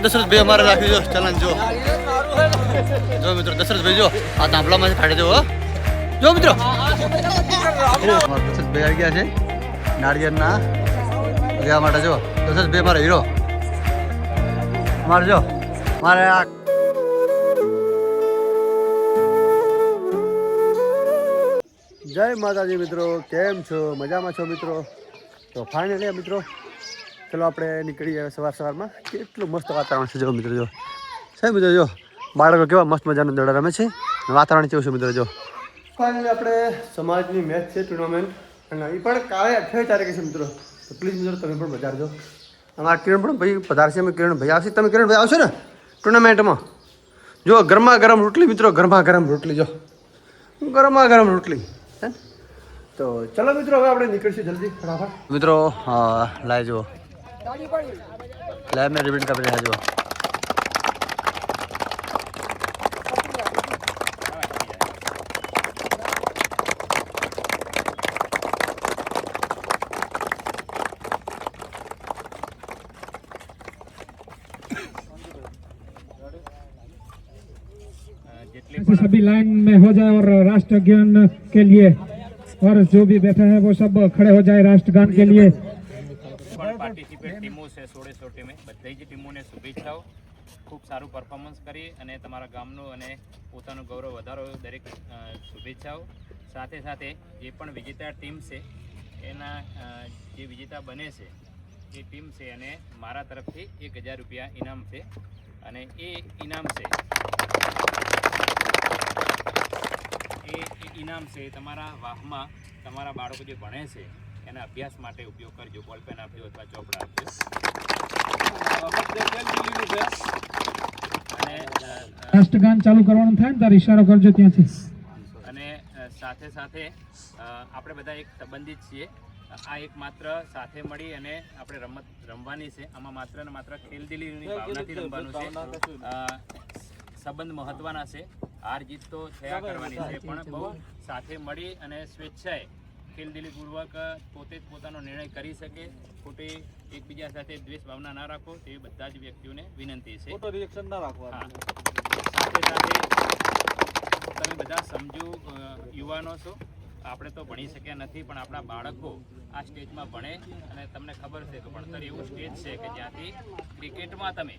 દશરથભાઈ અમારે રાખી જો ચલન જો મિત્રો દશરથભાઈ જો આ તાંબલામાંથી કાઢી દેવો જો મિત્રો દશરથભાઈ આવી ગયા છે નાળિયેરના ગયા માટે જો દશરથભાઈ અમારા હીરો અમારે જો મારે આ જય માતાજી મિત્રો, કેમ છો? મજામાં છો મિત્રો? તો ફાઇનલી મિત્રો ચલો આપણે નીકળીએ સવારમાં. કેટલું મસ્ત વાતાવરણ છે જો મિત્રો, જો સાહેબ મિત્રો જો બાળકો કેવા મસ્ત મજાનો દડા રમે છે, વાતાવરણ કેવું છે મિત્રો. જો ફાઇનલી આપણે સમાજની મેચ છે ટુર્નામેન્ટ, અને એ પણ કાલે 28 તારીખે છે મિત્રો. તો પ્લીઝ મિત્રો તમે પણ બજારજો. અમારા કિરણ પણ ભાઈ પધારશે, અમે કિરણ ભાઈ આવશે. તમે કિરણ ભાઈ આવશો ને ટુર્નામેન્ટમાં? જો ગરમા ગરમ રોટલી મિત્રો, ગરમા ગરમ રોટલી, જો ગરમા ગરમ રોટલી. તો ચલો મિત્રો હવે આપણે નીકળીશું જલ્દી ફટાફટ. મિત્રો લાય જુઓ, લાય મેં રિબન કાપી રહ્યા જુઓ. सभी लाइन में हो जाए और राष्ट्रगान के लिए, और जो भी बैठा है वो सब खड़े हो जाए राष्ट्रगान के लिए. પાર્ટિસિપેટ ટીમો છે 16 ટીમે, બધી જ ટીમોને શુભેચ્છાઓ. ખૂબ સારું પરફોર્મન્સ કરી અને તમારા ગામનું અને પોતાનું ગૌરવ વધારો દરેક શુભેચ્છાઓ. સાથે સાથે જે પણ વિજેતા ટીમ છે એના જે વિજેતા બને છે એ ટીમ છે અને મારા તરફથી 1000 રૂપિયા ઇનામ છે. અને એ ઇનામ છે ઇનામ છે તમારા વાહમાં તમારા બાળકો જે ભણે છે એના અભ્યાસ માટે ઉપયોગ કરજો. બોલપેન આપજો અથવા ચોપડા આપજો. અને રાષ્ટ્રગાન ચાલુ કરવાનું થાય ને ત્યારે ઈશારો કરજો ત્યાંથી. અને સાથે સાથે આપણે બધા એક સંબંધિત છીએ. આ એક માત્ર સાથે મળી અને આપણે રમત રમવાની છે. આમાં માત્ર ને માત્ર ખેલદિલીની ભાવનાથી રમવાનું છે. સંબંધ મહત્વના છે. હાર જીત તો થયા કરવાની છે, પણ બહુ સાથે મળી અને સ્વેચ્છાએ ખેલદિલીપૂર્વક પોતે જ પોતાનો નિર્ણય કરી શકે. ખોટી એકબીજા સાથે દ્વેષ ભાવના ના રાખો તેવી બધા જ વ્યક્તિઓને વિનંતી છે. સાથે સાથે તમે બધા સમજુ યુવાનો છો. આપણે તો ભણી શક્યા નથી, પણ આપણા બાળકો આ સ્ટેજમાં ભણે. અને તમને ખબર છે કે ભણતર એવું સ્ટેજ છે કે જ્યાંથી ક્રિકેટમાં તમે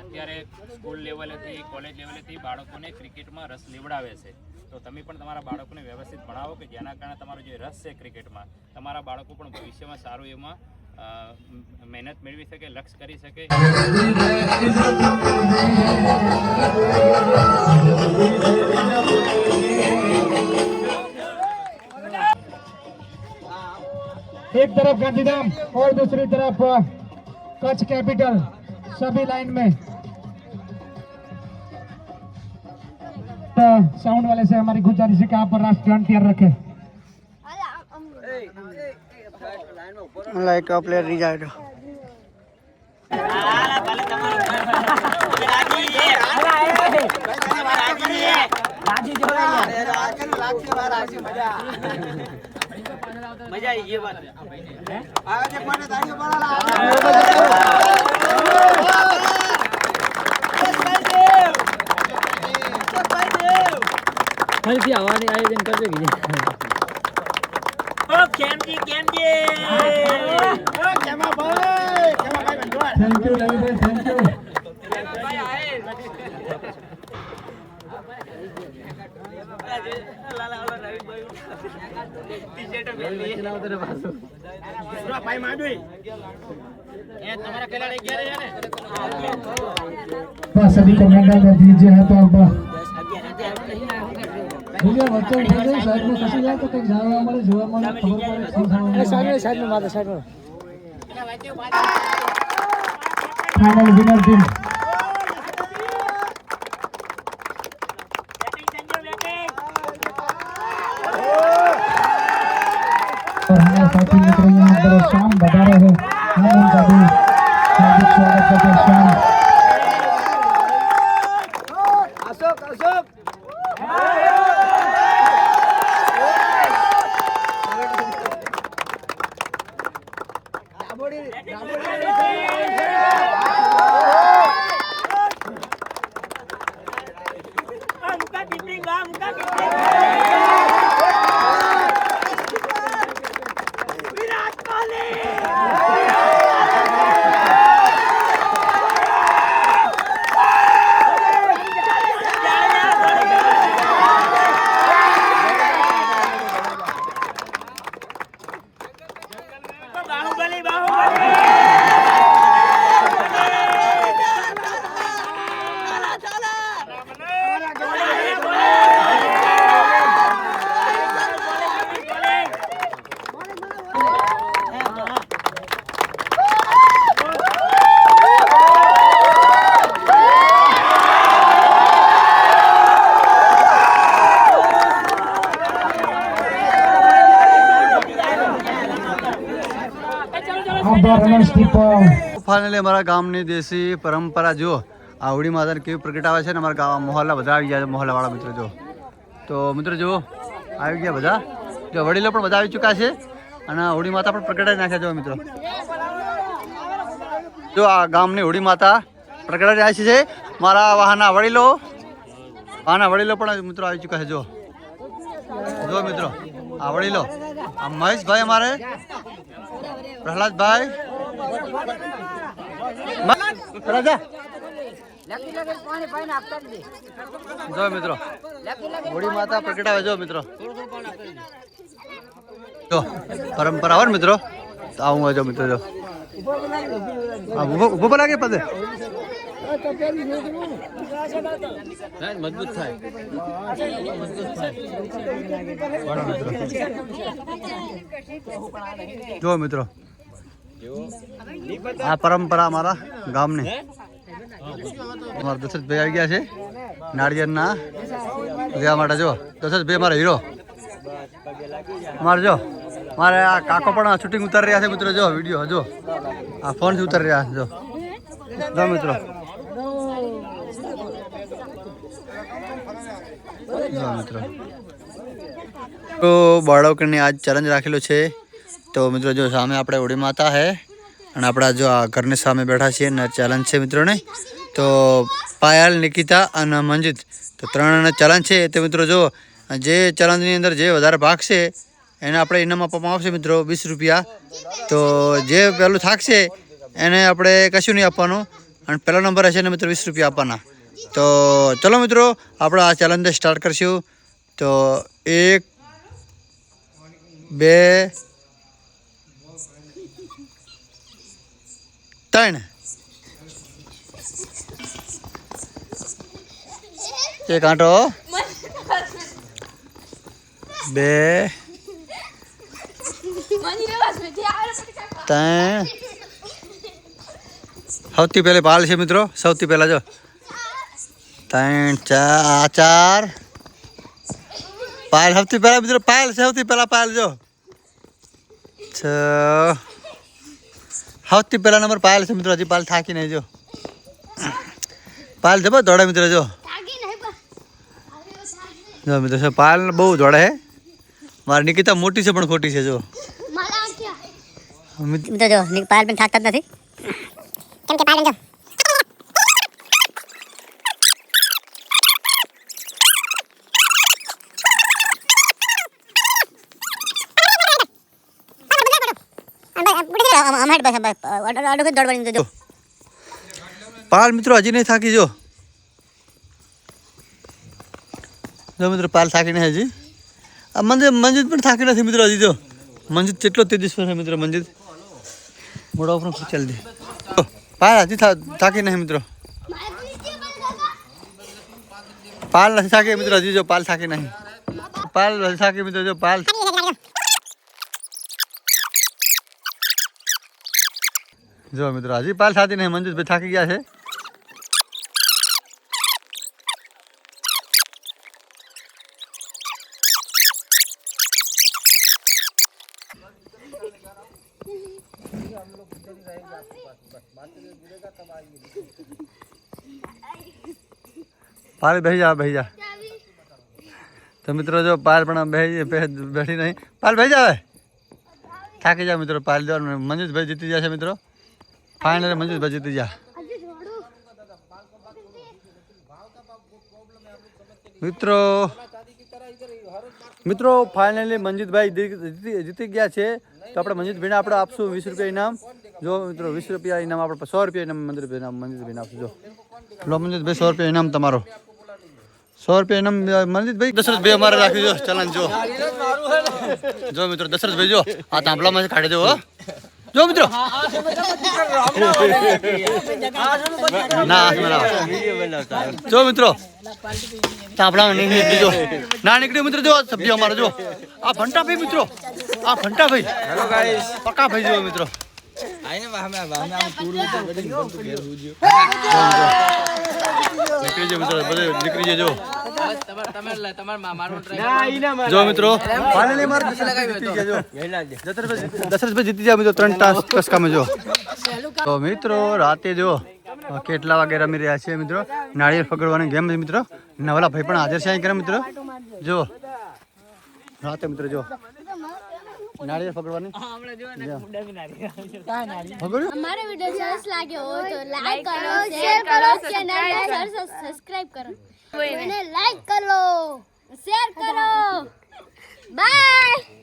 અત્યારે સ્કૂલ લેવલેથી કોલેજ લેવલેથી બાળકોને ક્રિકેટમાં રસ લેવડાવે છે. તો તમે પણ તમારા બાળકોને વ્યવસ્થિત ભણાવો કે જેના કારણે તમારો જે રસ છે ક્રિકેટમાં, તમારા બાળકો પણ ભવિષ્યમાં સારું એમાં મહેનત મેળવી શકે, લક્ષ્ય કરી શકે. एक तरफ गांधीधाम और दूसरी तरफ कच्छ कैपिटल, सभी लाइन में. साउंड वाले से हमारी गुजारिश है कि आप राष्ट्रगान तैयार रखें. લાઈક પ્લેયર રિઝાલ્ટ મજા આવી ગઈ વાત. ફરીથી આવવાની આયોજન કરજો કે કેમજી थैंक यू रवि भाई, थैंक यू. सभी को मेडल दे दीजिए है. तो अब ભૂલ્યા વચ્ચે ઉઠી જાય, સાઈડમાં ખસી જાય તો કંઈક જાણવા મળે, જોવા મળે, ખબર પડે શું થવાનું. સાઈડમાં માથે સાઈડમાં. Final winner team. और हमारे साथी मित्र यहाँ पर शाम बता रहे हैं, हम उनका भी हार्दिक स्वागत करते हैं. शाम અશોક સ્ટીપ ફાઇનલી અમારા ગામની દેશી પરંપરા જો આ હોળી માતાને કેવી પ્રગટાવે છે ને અમારા ગામ મોહલ્લા બધા આવી ગયા છે મોહલ્લાવાળા મિત્રો જો તો મિત્રો જો આવી ગયા બધા જો વડીલો પણ બધા આવી ચૂક્યા છે અને હોળી માતા પણ પ્રગટાવી નાખ્યા જો મિત્રો જો આ ગામની હોળી માતા પ્રગટાવી આવી છે મારા વાહના વડીલો પણ મિત્રો આવી ચૂક્યા છે જો મિત્રો આ વડીલો આ મહેશભાઈ અમારે પ્રહલાદભાઈ રાજા જો મિત્રો હોળી માતા પ્રગટાવે જો મિત્રો જો પરંપરા હોય ને મિત્રો તો આવું જો મિત્રો જો ઉભો લાગે પદે મજબૂત થાય જો મિત્રો આ પરંપરા અમારા ગામની અમારા દશરથભાઈ આવી ગયા છે નાળિયેરના લેવા માટે જો દશરથભાઈ અમારા હીરો અમારે જો મારે આ કાકો પણ શૂટિંગ ઉતારી રહ્યા છે મિત્રો જો વિડીયો જો આ ફોનથી ઉતારી રહ્યા છે જો મિત્રો મિત્રો તો બાળકોને આજ ચેલેન્જ રાખેલો છે તો મિત્રો જો સામે આપણે હોળી માતા હે અને આપણા જો આ ઘરની સામે બેઠા છીએ ને ચેલેન્જ છે મિત્રોને તો પાયલ નિકિતા અને મંજિત તો ત્રણ ચેલેન્જ છે તો મિત્રો જો જે ચેલેન્જની અંદર જે વધારે ભાગ છે એને આપણે ઇનામ આપવામાં આવશે મિત્રો 20 રૂપિયા તો જે પહેલું થાકશે એને આપણે કશું નહીં આપવાનું અને પહેલો નંબર હશે ને મિત્રો 20 રૂપિયા આપવાના તો ચલો મિત્રો આપણે આ ચેલેન્જ સ્ટાર્ટ કરશું તો 1 2 3 એક આંટો 2 3 સૌથી પહેલે પાલ છે મિત્રો સૌથી પહેલા જો 3 4 પાયલ સૌથી પહેલા મિત્રો પાયલ સૌથી પહેલા પાયલ જો 6 સૌથી પહેલા નંબર પાયલ છે મિત્રો હજી પાયલ થાકી નહીં જો પાયલ જબો દોડે મિત્રો જો મિત્રો પાયલ બહુ દોડે હે મારી નિકિતા મોટી છે પણ ખોટી છે જો મિત્રો જો પાયલ પણ થાકતા જ નથી કેમ કે પાયલ જો પાલ મિત્રો હજી નહીં થાકી જો મિત્રો પાલ થાકી નહીં હજી આ મંજિત પણ થાકી નથી મિત્રો હજી જો મંજિત કેટલો તેજસ્વી છે મિત્રો મંજિત મોડા ઉપર ચાલ દે પાલ હજી થાકી નહીં મિત્રો પાલ નથી થાકી મિત્રો હજી જો પાલ થાકી નહીં પાલ નથી થાકી મિત્રો જો પાલ જો મિત્રો હજી પાલ થાતી નહીં મંજિત ભાઈ થાકી ગયા છે पायल भेज जा तो मित्रों जो पायल पण बैठी नहीं पायल भेज जाए थाकी जा मित्रों पायल जो मंजित भाई जीती जाए मित्रों फाइनल मंजित भाई जीती जा मित्रों फाइनली मंजित भाई जीती गया है तो अपने मंजित भाई ने आप आपशू 20 रुपया इनाम जो मित्रों 20 रुपया इनाम आप 100 रुपया इनाम मंजित भाई आपशू जो लो मंजित भाई 100 रुपया इनाम तमारो 100 रुपया इनाम मंजित भाई दशरथ भाई हमारे राखी जो चलन जो मित्रों दशरथ भाई जो आ तांबला में काटे दो जो मित्रों ना जो मित्रों तांबला में निकली जो ना निकली मित्र जो सब्जी हमारा जो आ भंटा भाई मित्रों आ भंटा भाई हेलो गाइस पक्का भाई जो मित्रों आइने हम पूरी निकली जो मित्रों बड़े निकली जो જો મિત્રો ફાઇનલી મારે દશરથભાઈ જીતી ગયા. જો દશરથભાઈ જીતી ગયા મિત્રો 3 ટસકામાં. જો તો મિત્રો રાતે જો કેટલા વાગે રમી રહ્યા છે મિત્રો નાળિયેર પકડવાની ગેમ છે મિત્રો. નવલા ભાઈ પણ હાજર છે અહીં કરે મિત્રો. જો રાતે મિત્રો જો નાળિયેર પકડવાની हमारे वीडियो सरस लागे हो तो लाइक करो शेयर करो चैनल ने सब्सक्राइब करो मैंने लाइक करो शेयर करो बाय.